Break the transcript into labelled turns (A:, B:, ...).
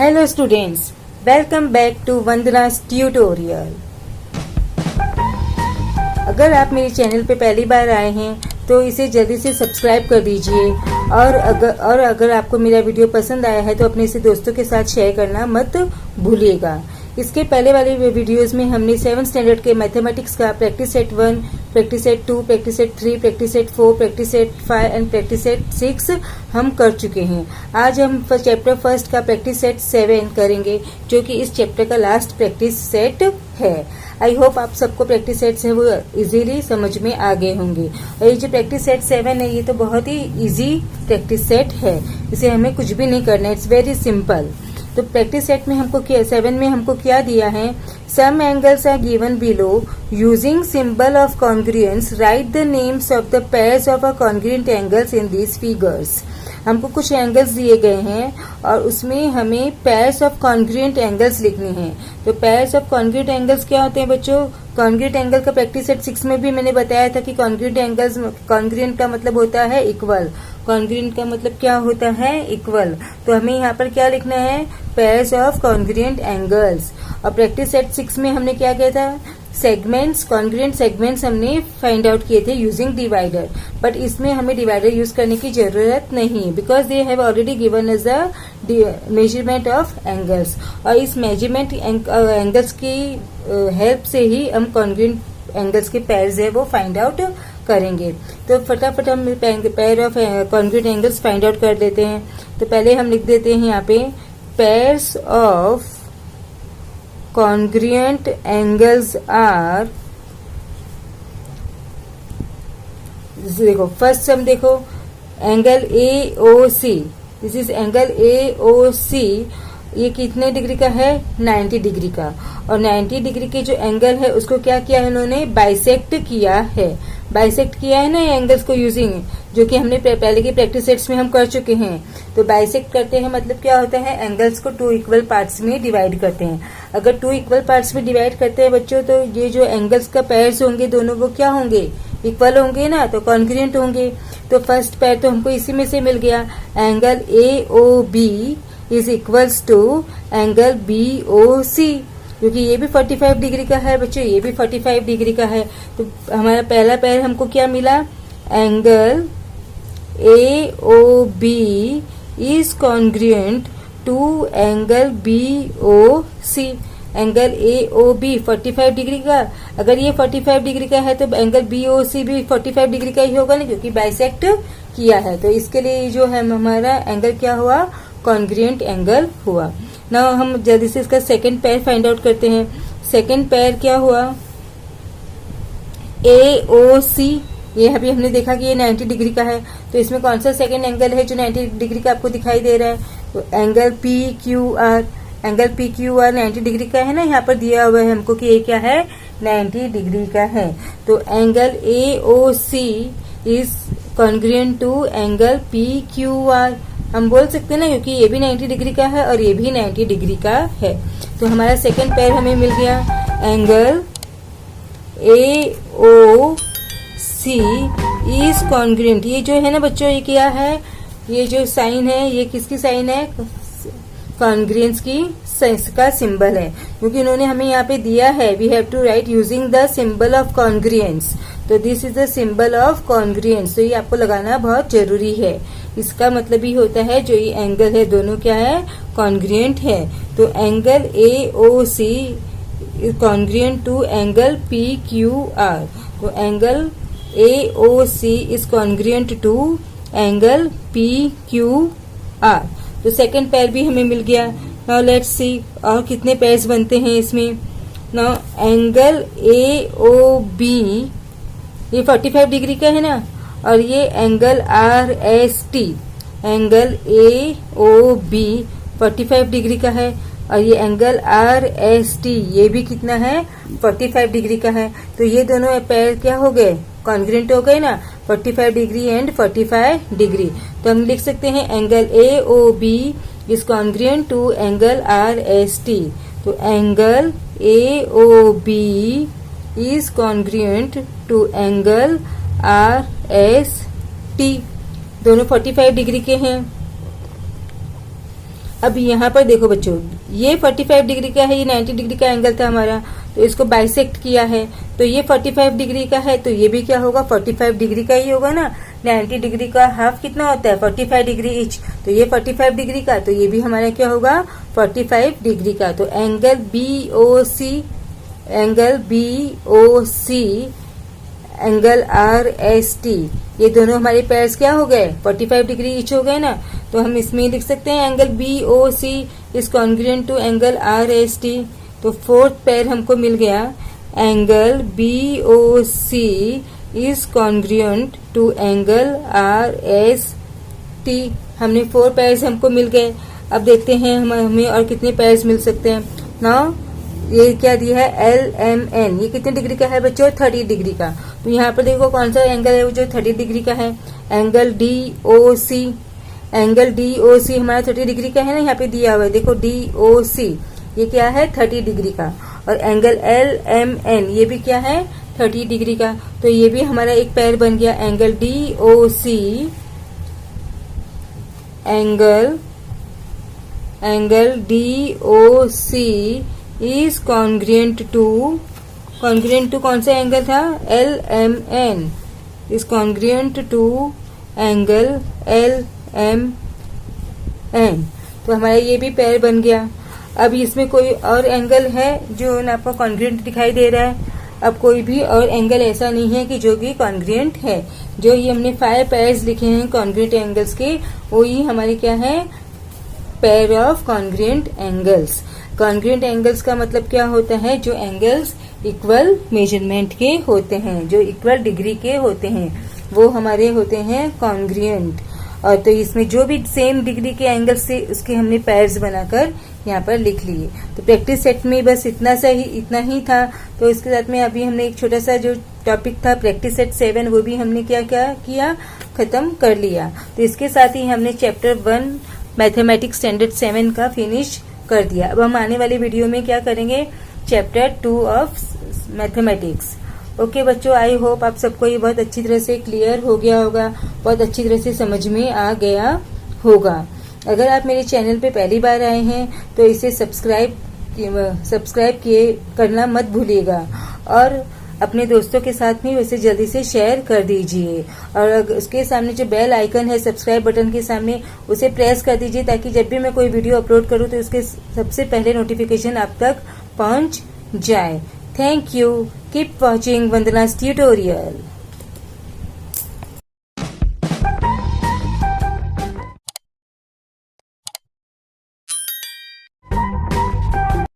A: Hello students, welcome back to Vandana's tutorial. अगर आप मेरे चैनल पे पहली बार आए हैं तो इसे जल्दी से सब्सक्राइब कर दीजिए और अगर आपको मेरा वीडियो पसंद आया है तो अपने इसे दोस्तों के साथ शेयर करना मत भूलिएगा। इसके पहले वाले वीडियोस में हमने 7th स्टैंडर्ड के मैथमेटिक्स का practice set 1, practice set 2, practice set 3, practice set 4, practice set 5 and practice set 6 हम कर चुके हैं। आज हम चैप्टर फर्स्ट का प्रैक्टिस सेट 7 करेंगे, जो कि इस चैप्टर का लास्ट प्रैक्टिस सेट है। आई होप आप सबको प्रैक्टिस सेट्स है वो इजीली समझ में आ गए होंगे। और ये जो प्रैक्टिस सेट 7 है ये तो बहुत ही इजी प्रैक्टिस सेट है, इसे हमें कुछ भी नहीं करना है, इट्स वेरी सिंपल। तो प्रैक्टिस सेट में हमको 7 में हमको क्या दिया है, some angles are given below using symbol of congruence, write the names of the pairs of a congruent angles in these figures. हमको कुछ एंगल्स दिए गए हैं और उसमें हमें पेयर्स ऑफ कॉन्ग्रुएंट एंगल्स लिखने हैं। तो पेयर्स ऑफ कॉन्ग्रुएंट एंगल्स क्या होते हैं बच्चों? कॉन्ग्रुएंट एंगल का प्रैक्टिस सेट 6 में भी मैंने बताया था कि कॉन्ग्रुएंट एंगल्स, कॉन्ग्रुएंट का मतलब होता है इक्वल, कॉन्ग्रुएंट का मतलब क्या होता है? इक्वल। तो हमें यहाँ पर क्या लिखना है? Pairs of congruent angles. और प्रैक्टिस सेट 6 में हमने क्या किया था? सेगमेंट्स, कॉन्ग्रुएंट सेगमेंट्स हमने फाइंड आउट किए थे यूजिंग डिवाइडर, बट इसमें हमें डिवाइडर यूज करने की जरूरत नहीं, because they have already given us the measurement of angles. और इस मेजरमेंट एंगल्स की हेल्प से ही हम कॉन्ग्रुएंट एंगल्स के पेयर्स है वो फाइंड आउट करेंगे। तो फटाफट हम pair of congruent angles find out कर लेते हैं। तो पहले हम लिख देते हैं यहाँ पे pairs of congruent angles are, देखो फर्स्ट हम देखो angle AOC, this is angle AOC। ये कितने डिग्री का है? 90 डिग्री का। और 90 डिग्री के जो एंगल है उसको क्या किया है इन्होंने? बाइसेक्ट किया है। बाइसेक्ट किया है ना एंगल्स को यूजिंग, जो कि हमने पहले के प्रैक्टिस सेट्स में हम कर चुके हैं। तो बाइसेक्ट करते हैं मतलब क्या होता है? एंगल्स को 2 इक्वल पार्ट्स में डिवाइड करते हैं। अगर 2 इक्वल पार्ट्स में डिवाइड करते हैं बच्चों, तो ये जो एंगल्स का पेयर्स होंगे दोनों वो क्या होंगे? इक्वल होंगे ना, तो कॉन्ग्रुएंट होंगे। तो फर्स्ट पेयर तो हमको इसी में से मिल गया, angle AOB is equals to angle BOC, क्योंकि ये भी 45 डिग्री का है बच्चों, ये भी 45 डिग्री का है। तो हमारा पहला पेयर हमको क्या मिला? Angle AOB is congruent to angle BOC। Angle AOB 45 degree का, अगर ये 45 डिग्री का है तो एंगल BOC भी 45 डिग्री का ही होगा ना, क्योंकि बाइसेक्ट किया है। तो इसके लिए जो है हमारा एंगल क्या हुआ? कॉन्ग्रुएंट एंगल हुआ। ना हम जल्दी से इसका सेकंड पेयर फाइंड आउट करते हैं। सेकंड पेयर क्या हुआ? AOC, ये अभी हमने देखा कि ये 90 डिग्री का है। तो इसमें कौन सा सेकंड एंगल है जो 90 डिग्री का आपको दिखाई दे रहा है? तो angle PQR, angle PQR 90 degree का है ना, यहाँ पर दिया हुआ है हमको कि ये क्या है? 90 डिग्री का है। तो angle AOC is congruent to angle PQR, हम बोल सकते हैं ना, क्योंकि ये भी 90 डिग्री का है और ये भी 90 डिग्री का है। तो हमारा सेकंड पेयर हमें मिल गया, एंगल AOC इज कॉन्ग्रुएंट। ये जो है ना बच्चों, ये क्या है? ये जो साइन है ये किसकी साइन है? कॉन्ग्रुएंस की का सिंबल है, क्योंकि इन्होंने हमें यहाँ पे दिया है we have to write using the symbol of congruence. तो this is the symbol of congruence. तो ये आपको लगाना बहुत जरूरी है। इसका मतलब ही होता है जो ये एंगल है दोनों क्या है? कॉन्ग्रुएंट है। तो angle AOC is congruent to angle PQR। तो angle AOC is congruent to angle PQR। तो सेकंड पेयर भी हमें मिल गया। नाउ लेट्स सी और कितने पेयर्स बनते हैं इसमें। नाउ एंगल AOB ये 45 डिग्री का है ना, और ये angle RST, angle AOB 45 degree का है, और ये एंगल RST ये भी कितना है? 45 डिग्री का है। तो ये दोनों पेयर क्या हो गए? कॉन्ग्रुएंट हो गए ना, 45 डिग्री एंड 45 डिग्री। तो हम लिख सकते हैं angle AOB is congruent to angle RST। तो angle AOB is congruent to angle RST, दोनों 45 डिग्री के हैं। अब यहाँ पर देखो बच्चों, ये 45 डिग्री का है, ये 90 डिग्री का एंगल था हमारा, तो इसको बाइसेक्ट किया है, तो ये 45 डिग्री का है, तो ये भी क्या होगा, 45 डिग्री का ही होगा ना। 90 डिग्री का हाफ कितना होता है, 45 डिग्री इच, तो ये 45 डिग्री का, तो ये भी हमारा क्या होगा, 45 डिग्री का। तो एंगल BOC, एंगल RST, ये दोनों हमारे पेयर्स क्या हो गए, 45 डिग्री ईच हो गए ना। तो हम इसमें लिख सकते हैं angle BOC is congruent to angle RST। तो फोर्थ पेयर हमको मिल गया, angle BOC is congruent to angle RST। हमने 4 पेयर्स हमको मिल गए। अब देखते हैं हमें और कितने पेयर्स मिल सकते हैं। नाउ ये क्या दिया है, LMN, ये कितने डिग्री का है बच्चों, 30 डिग्री का। तो यहाँ पर देखो कौन सा एंगल है वो जो 30 डिग्री का है, एंगल DOC। एंगल DOC हमारा 30 डिग्री का है ना, यहाँ पे दिया हुआ है, देखो DOC ये क्या है, 30 डिग्री का। और एंगल LMN ये भी क्या है, 30 डिग्री का। तो ये भी हमारा एक पेयर बन गया, angle DOC, angle DOC is congruent to कौन सा एंगल था, LMN is congruent to angle LMN। तो हमारा ये भी पेयर बन गया। अब इसमें कोई और एंगल है जो आपको कॉन्ग्रुएंट दिखाई दे रहा है। अब कोई भी और एंगल ऐसा नहीं है कि जो कि कॉन्ग्रुएंट है। जो ये हमने 5 पेयर्स लिखे हैं कॉन्ग्रुएंट एंगल्स के, वो ही हमारे क्या है, pair of congruent angles. Congruent angles का मतलब क्या होता है, जो एंगल्स इक्वल मेजरमेंट के होते हैं, जो इक्वल डिग्री के होते हैं, वो हमारे होते हैं कॉन्ग्रुएंट। और तो इसमें जो भी सेम डिग्री के एंगल्स से उसके हमने पेयर्स बनाकर यहाँ पर लिख लिए। तो प्रैक्टिस सेट में बस इतना ही था। तो इसके साथ में अभी हमने एक छोटा सा जो टॉपिक था प्रैक्टिस सेट 7, वो भी हमने क्या किया, खत्म कर लिया। तो इसके साथ ही हमने चैप्टर 1 मैथमेटिक्स स्टैंडर्ड 7 का फिनिश कर दिया। अब हम आने वाली वीडियो में क्या करेंगे, चैप्टर 2 ऑफ मैथमेटिक्स। ओके बच्चों, आई होप आप सबको ये बहुत अच्छी तरह से क्लियर हो गया होगा, बहुत अच्छी तरह से समझ में आ गया होगा। अगर आप मेरे चैनल पे पहली बार आए हैं तो इसे सब्सक्राइब किए करना मत भूलिएगा, और अपने दोस्तों के साथ में उसे जल्दी से शेयर कर दीजिए। और उसके सामने जो बेल आइकन है सब्सक्राइब बटन के सामने, उसे प्रेस कर दीजिए, ताकि जब भी मैं कोई वीडियो अपलोड करूं तो उसके सबसे पहले नोटिफिकेशन आप तक पहुंच जाए। Thank you, keep watching Vandana's tutorial.